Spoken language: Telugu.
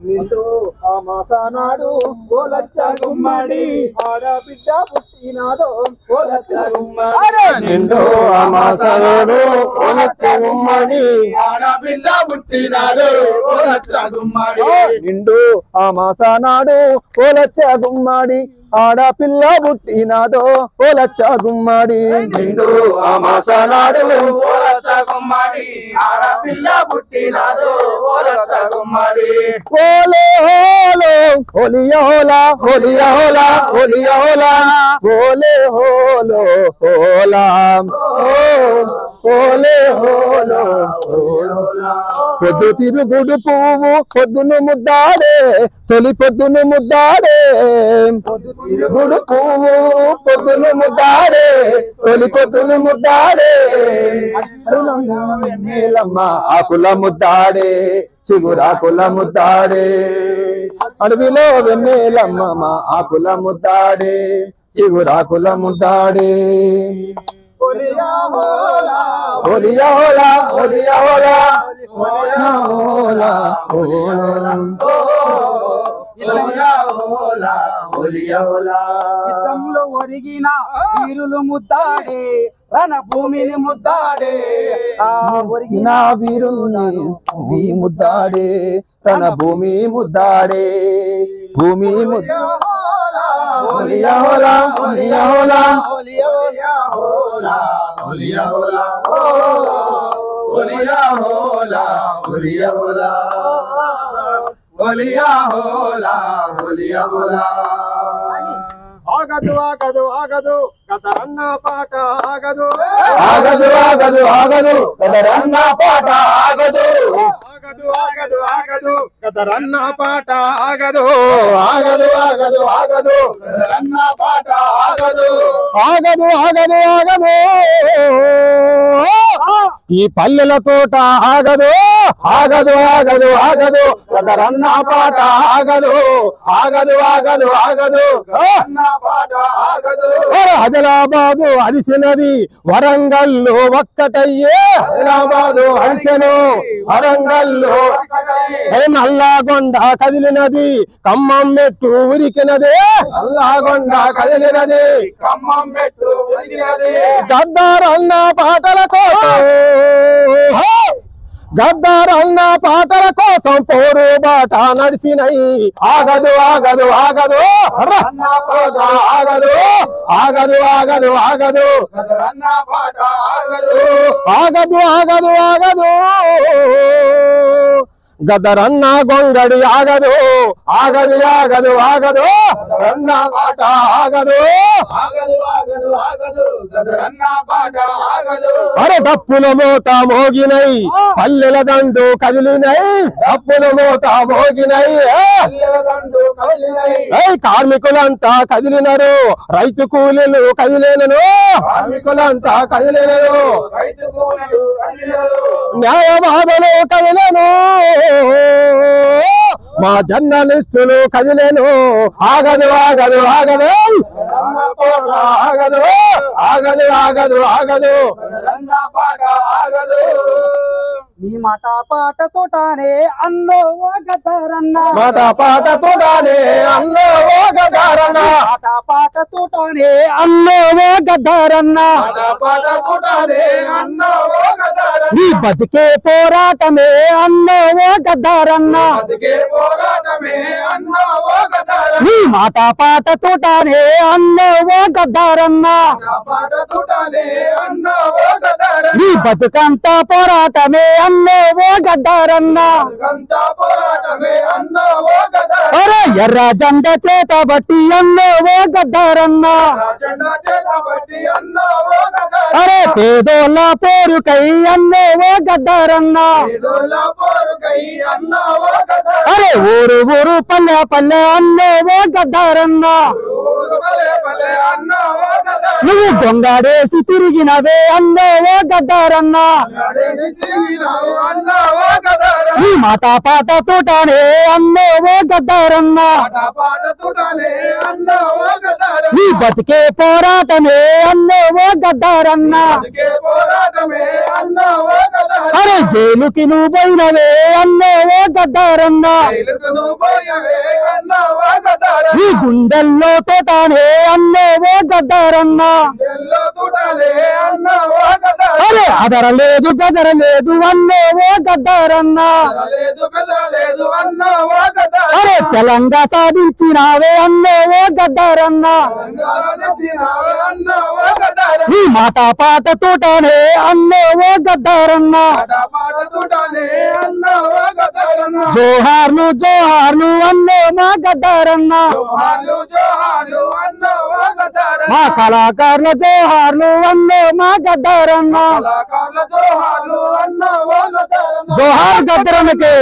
నిండు ఆ మాసానాడు ఓలచ్చ గుమ్మడి ఆడబిడ్డ పుట్టినాదో ఓలచ్చ గుమ్మడి నిండు ఆ మాసానాడు ఓలచ్చ గుమ్మడి ఆడబిడ్డ పుట్టినాదో ఓలచ్చ గుమ్మడి నిండు ఆ మాసానాడు ఓలచ్చ గుమ్మడి ఆడపిల్ల పుట్టినాదో ఓలచ్చ గుమ్మడి నిండు ఆ మాసానాడు ఓలచ్చ గుమ్మడి ఆడపిల్ల పుట్టినాదో ఓలచ్చ గుమ్మడి ఓలే హోలో హోలియోలా హోలియోలా హోలియోలా ఓలే హోలో హోలా ఓలే హోలో పొద్దు తిరుగుడు పువ్వు పొద్దును ముద్దాడే తొలి పొద్దును ముద్దాడే తిరుగుడు పువ్వు పొద్దును ముద్దాడే తొలి పొద్దును ముద్దాడే వెన్నెలమ్మ ఆకుల ముద్దాడే చిగురాకుల ముద్దాడే అడవిలో వెన్నెలమ్మ ఆకుల ముద్దాడే చిగురాకుల ముద్దాడే ఓలియా హోలా ఓలియా హోలా ఓలియా హోలా ఓలియా హోలా ఓలియా హోలా ఓలియా హోలా యుద్ధంలో ఒరిగిన వీరులు ముద్దాడే రణభూమిని ముద్దాడే ఒరిగిన వీరుని ముద్దాడే తన భూమి ముద్దాడే భూమి ఓలియా హోలా ఓలియా హోలా ఓలియా హోలా ఓలియా హోలా ఓలియా హోలా ఓలియా హోలా ఓలియా హోలా ఓలియా హోలా ఆగదు ఆగదు ఆగదు కదరన్న పాట ఆగదు ఆగదు ఆగదు ఆగదు కదరన్న పాట ఆగదు ఆగదు ఆగదు ఆగదు కదరన్న పాట ఆగదు ఆగదు ఆగదు ఆగదు కదరన్న పాట ఆగదు ఆగదు ఆగదు ఆగదు ఈ పల్లెల తోట ఆగదు ఆగదు ఆగదు ఆగదు కదరన్న పాట ఆగదు ఆగదు ఆగదు ఆగదు కదరన్న పాట ఆగదు ఆదిలాబాదు అరిసినది వరంగల్లు ఒక్కటయ్యే ఆదిలాబాదు అరిసెను వరంగల్లు నల్లాగొండ కదిలినది ఖమ్మం మెట్టు ఉరికినది నల్లాగొండ కదిలినది ఖమ్మం మెట్టు ఉరికినది గద్దారన్న పాటల కోసం గద్దారన్న పాటల కోసం పోరు బాట నడిచినయి ఆగదు ఆగదు ఆగదు అన్న పాట ఆగదు ఆగదు ఆగదు ఆగదు కదరన్న పాట ఆగదు ఆగదు ఆగదు ఆగదు గదరన్న గొంగడి ఆగదు ఆగదు ఆగదు ఆగదు గదరన్న పాట ఆగదు ఆగదు ఆగదు ఆగదు కదరన్న పాట ఆగదు అరే డప్పుల మోత మోగినై పల్లెల దండు కదిలినై డప్పుల మోత మోగినై దండు కదిలినై కార్మికులంతా కదిలినరు రైతు కూలీలు కదిలేనను కార్మికులంతా కదిలేనరు రైతు కూలీలు కదిలినరు న్యాయవాదులు కదిలేను మా జర్నలిస్టులు కదిలేను ఆగదు ఆగదు ఆగదు ఆగదు ఆగదు ఆగదు ఆగదు కదరన్న పాట ఆగదు నీ మాట పాట తోటానే అన్నో గదరన్న మాట పాట తోడానే అన్నో గదారన్న మాట పాట తోటానే అన్నో గదారన్న పాట తోటానే అన్నో గదరన్న నీ బతికే పోరాటమే అన్నో గదారన్న బతికే పోరాటమే అన్నో గదరన్న నీ మాట పాట తోటానే అన్నో గదారన్న పాట తోటానే అన్నో గదరన్న నీ బతుకంతా పోరాటమే అన్నో గద్దారన్న గంతా పోరాటమే అన్నో గదరన్న అరే ఎర్ర జెండ చేత బట్టి అన్నో గద్దారన్న జెండా చేతబట్టి అన్నో గదరన్న అరే పేదోళ్ళ పోరుకై అన్నో గద్దారన్న ఏదోలా పోరుకై అన్నో గదరన్న అరే ఊరు ఊరు పల్లె పల్లె అన్నో గద్దారన్న ఊరు పల్లె పల్లె అన్నో గదారన్న నువ్వు దొంగడేసి తిరిగినవే అన్నో గద్దారన్న నీ మాట పాట తోటనే అన్నో గద్దారన్న నీ బతికే పోరాటమే అన్నో గద్దారన్న అరే జైలుకి నువ్వు పోయినవే అన్నో గద్దారన్న నీ గుండెల్లో తోటనే అన్నో గద్దారన్న అరే అదరలేదు బెదరలేదు అన్నో గద్దారన్న అరే తెలంగాణ సాధించినావే అన్నో గద్దారన్న నీ మాట పాట తోటనే అన్నో గద్దారన్న జోహార్లు జోహార్లు అన్నో మా గద్దారన్న మా కళాకారుల జోహార్లు అన్నో మా గద్దారన్న జోహార్ గద్దరన్నకి